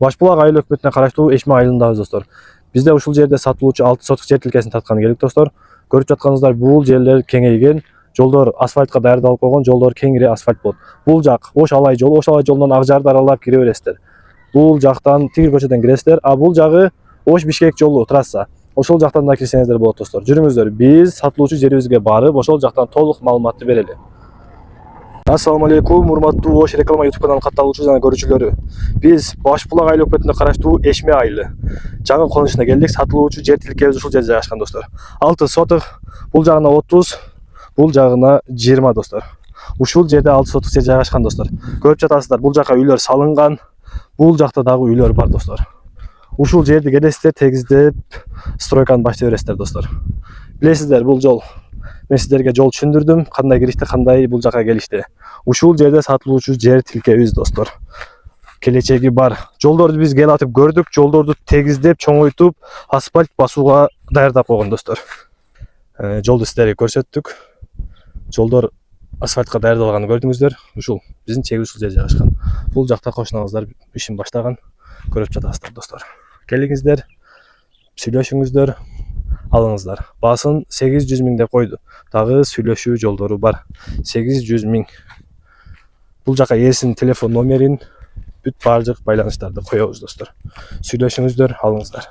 Башбулак айыл өкмөтүнө караштуу Эшме айылындабыз достор. Бизде ушул жерде сатылуучу 6 сотук жер тилкесин татканы келдик достор. Көрүп жатканыңыздар бул жерлер кеңейген, жолдор асфальтка даярдалып койгон, жолдор кеңири асфальт болот. Бул жак Ош Алай жолунан Акжарды аралап кире бересиздер. Бул жактан Тигир көчөдөн киресиздер, а бул жагы Ош Бишкек жолу трасса. Ошол жактан да кирсеңиздер болот достор. Жүрүңүздөр, биз сатылуучу жерибизге барып, ошол жактан толук маалыматты берели. Ассаламу алейкум, урматтуу Ош реклама YouTube каналынын катталуучу жана көрүүчүлөрү. Биз Башбулак айыл өкмөтүнө караштуу Эшме айылы жаңы конушуна келдик. Сатылуучу жер тилкебиз ушул жерде жайгашкан достор. 6 сотук, бул жагына 30, бул жагына 20 достор. Ушул жерде 6 сотук жер жайгашкан достор. Көрүп жатасыздар, бул жака үйлөр салынган, бул жакта дагы үйлөр бар достор. Ушул жерди келесиздер, тегиздеп стройканы баштай бересиздер достор. Билесиздер, бул жол. Мен сиздерге жол түшүндүрдүм, кандай киришти, кандай бул жака келишти. Ушул жерде сатылуучу жер тилкебиз достор. Келечеги бар. Жолдорду биз келатып көрдүк, жолдорду тегиздеп, чоңойтуп, асфальт басууга даярдап койгон достор. Жолду сиздерге көрсөттүк. Жолдор асфальтка даярдалганын көрдүңүздөр. Ушул биздин чегибиз ушул жерде жайгашкан. Бул жакта кошунаңыздар ишин баштаган. Көрүп жатасыздар достор. Келиңиздер, сүйлөшүңүздөр, алыңыздар. Баасын 800 000 деп койду. Дагы сүйлөшүү жолдору бар. 800 000. Бул жака ээсинин телефон номерин бүт баардык байланыштарды коебуз достор. Сүйлөшүңүздөр, алыңыздар.